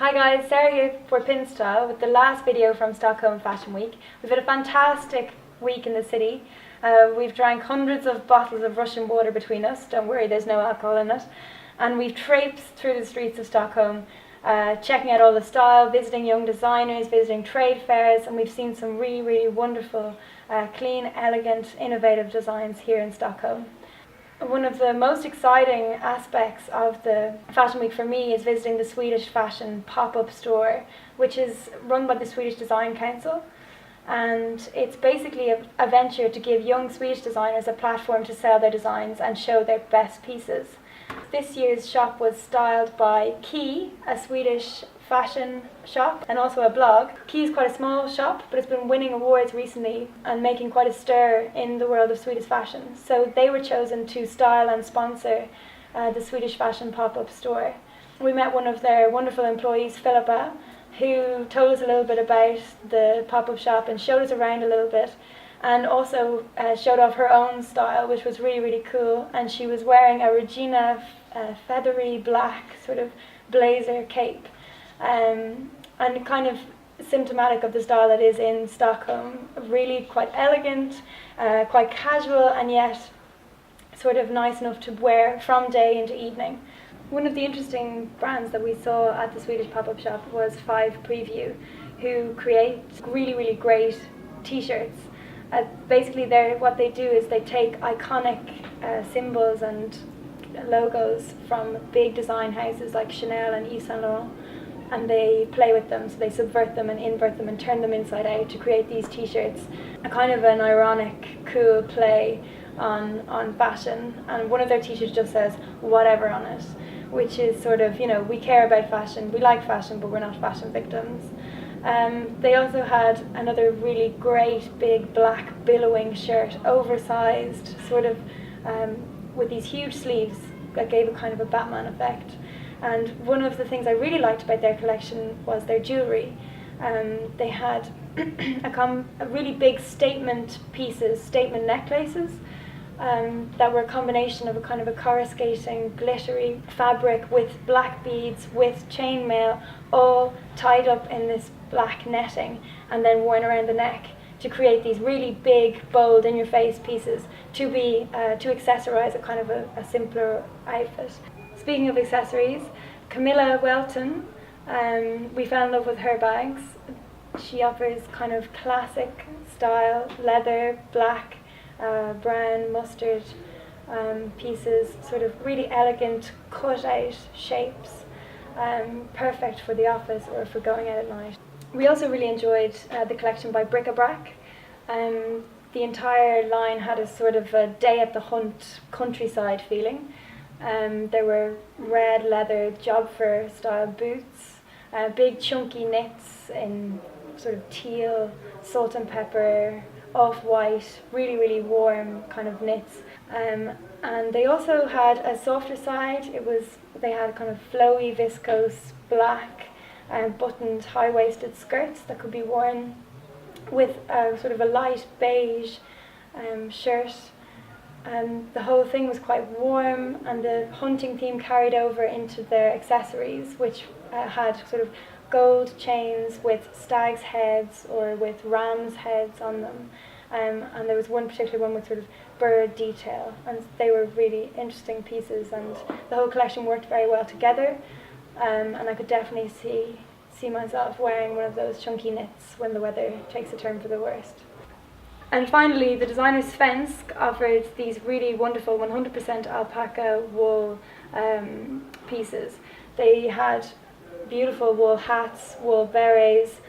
Hi guys, Sarah here for Pinstyle with the last video from Stockholm Fashion Week. We've had a fantastic week in the city. We've drank hundreds of bottles of Russian water between us. Don't worry, there's no alcohol in it. And we've traipsed through the streets of Stockholm, checking out all the style, visiting young designers, visiting trade fairs, and we've seen some really wonderful, clean, elegant, innovative designs here in Stockholm. One of the most exciting aspects of the Fashion Week for me is visiting the Swedish fashion pop-up store, which is run by the Swedish Design Council. And it's basically a venture to give young Swedish designers a platform to sell their designs and show their best pieces. This year's shop was styled by Key, a Swedish fashion shop and also a blog. Key is quite a small shop, but it's been winning awards recently and making quite a stir in the world of Swedish fashion. So they were chosen to style and sponsor the Swedish fashion pop-up store. We met one of their wonderful employees, Philippa, who told us a little bit about the pop-up shop and showed us around a little bit, and also showed off her own style, which was really cool. And she was wearing a Regina feathery black sort of blazer cape, and kind of symptomatic of the style that is in Stockholm. Really quite elegant, quite casual, and yet sort of nice enough to wear from day into evening. One of the interesting brands that we saw at the Swedish pop-up shop was 5 Preview, who create really great t-shirts. Basically, what they do is they take iconic symbols and logos from big design houses like Chanel and Yves Saint Laurent, and they play with them. So they subvert them and invert them and turn them inside out to create these t-shirts. A kind of an ironic, cool play on fashion. And one of their t-shirts just says "whatever" on it, which is sort of, we care about fashion, we like fashion, but we're not fashion victims. They also had another really great big black billowing shirt, oversized, sort of with these huge sleeves that gave a kind of a Batman effect. And one of the things I really liked about their collection was their jewellery. They had a really big statement pieces, statement necklaces, that were a combination of a kind of a coruscating, glittery fabric with black beads, with chainmail, all tied up in this black netting and then worn around the neck to create these really big, bold, in-your-face pieces to accessorize a kind of a simpler outfit. Speaking of accessories, Camilla Wellton, we fell in love with her bags. She offers kind of classic style, leather, black, brown, mustard pieces, sort of really elegant, cut-out shapes, perfect for the office or for going out at night. We also really enjoyed the collection by Bric-a-brac. The entire line had a sort of a day at the hunt countryside feeling. There were red leather job fair style boots, big chunky knits in sort of teal, salt and pepper, off-white, really warm kind of knits. And they also had a softer side. They had kind of flowy viscose black buttoned high-waisted skirts that could be worn with sort of a light beige shirt. The whole thing was quite warm, and the hunting theme carried over into their accessories, which had sort of gold chains with stags' heads or with rams' heads on them. And there was one particular one with sort of bird detail, and they were really interesting pieces, and the whole collection worked very well together. And I could definitely see myself wearing one of those chunky knits when the weather takes a turn for the worst. And finally, the designer Svensk offered these really wonderful 100% alpaca wool pieces. They had beautiful wool hats, wool berets,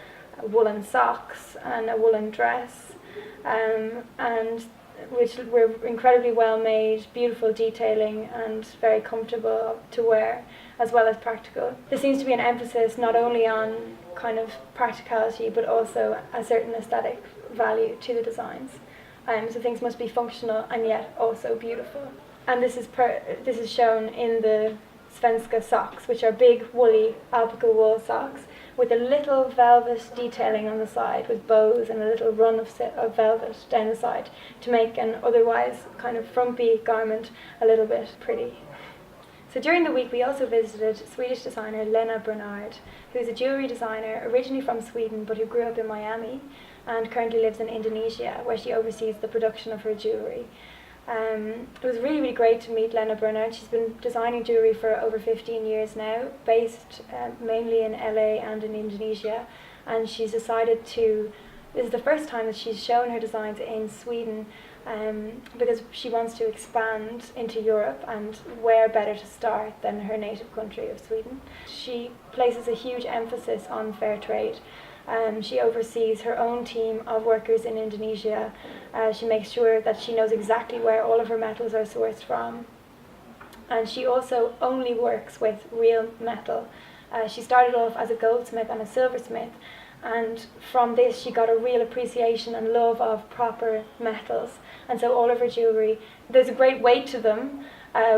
woolen socks, and a woolen dress, and which were incredibly well made, beautiful detailing, and very comfortable to wear, as well as practical. There seems to be an emphasis not only on kind of practicality, but also a certain aesthetic value to the designs. So things must be functional and yet also beautiful. And this is shown in the Svenska socks, which are big woolly alpaca wool socks with a little velvet detailing on the side with bows and a little run of velvet down the side to make an otherwise kind of frumpy garment a little bit pretty. So during the week we also visited Swedish designer Lena, who's a jewellery designer originally from Sweden but who grew up in Miami and currently lives in Indonesia, where she oversees the production of her jewellery. It was really, really great to meet Lena. She's been designing jewellery for over 15 years now, based mainly in LA and in Indonesia, and she's decided this is the first time that she's shown her designs in Sweden, because she wants to expand into Europe, and where better to start than her native country of Sweden. She places a huge emphasis on fair trade. She oversees her own team of workers in Indonesia. She makes sure that she knows exactly where all of her metals are sourced from. And she also only works with real metal. She started off as a goldsmith and a silversmith, and from this she got a real appreciation and love of proper metals. And so all of her jewellery, there's a great weight to them,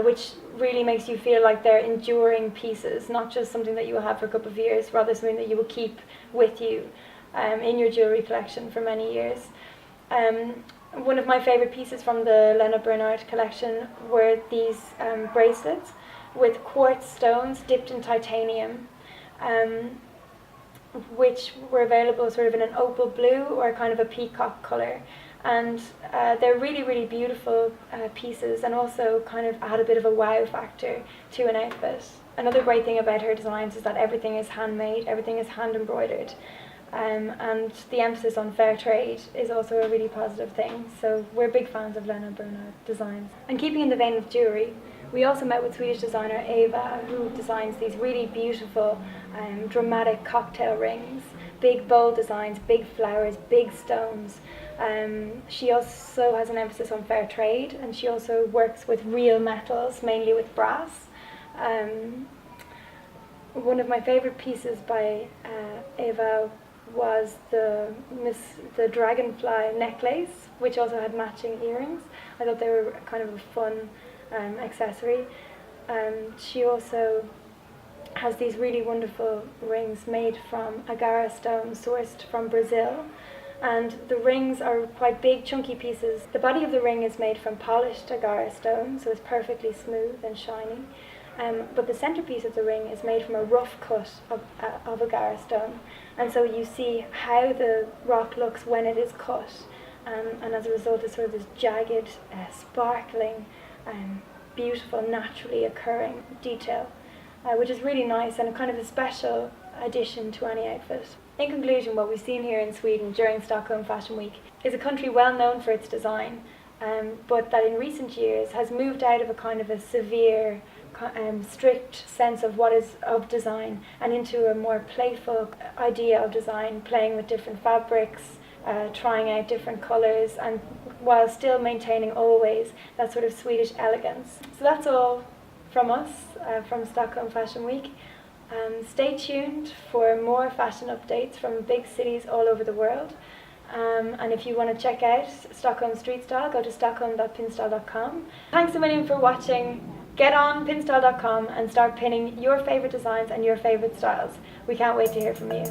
which really makes you feel like they're enduring pieces, not just something that you will have for a couple of years, rather something that you will keep with you in your jewellery collection for many years. One of my favourite pieces from the Lena collection were these bracelets with quartz stones dipped in titanium, which were available sort of in an opal blue or kind of a peacock colour. And they're really, really beautiful pieces, and also kind of add a bit of a wow factor to an outfit. Another great thing about her designs is that everything is handmade, everything is hand embroidered, and the emphasis on fair trade is also a really positive thing. So we're big fans of Lena designs. And keeping in the vein of jewellery, we also met with Swedish designer Eva, who designs these really beautiful, dramatic cocktail rings, big bold designs, big flowers, big stones. She also has an emphasis on fair trade, and she also works with real metals, mainly with brass. One of my favourite pieces by Eva was the dragonfly necklace, which also had matching earrings. I thought they were kind of a fun accessory. She also has these really wonderful rings made from agara stone sourced from Brazil, and the rings are quite big, chunky pieces. The body of the ring is made from polished agara stone, so it's perfectly smooth and shiny, but the centerpiece of the ring is made from a rough cut of agara stone, and so you see how the rock looks when it is cut, and as a result it's sort of this jagged, sparkling, beautiful, naturally occurring detail, which is really nice and kind of a special addition to any outfit. In conclusion, what we've seen here in Sweden during Stockholm Fashion Week is a country well known for its design, but that in recent years has moved out of a kind of a severe, strict sense of what is of design, and into a more playful idea of design, playing with different fabrics, trying out different colours, and while still maintaining always that sort of Swedish elegance. So that's all from us, from Stockholm Fashion Week. Stay tuned for more fashion updates from big cities all over the world. And if you want to check out Stockholm Street Style, go to stockholm.pinstyle.com. Thanks a million for watching. Get on pinstyle.com and start pinning your favourite designs and your favourite styles. We can't wait to hear from you.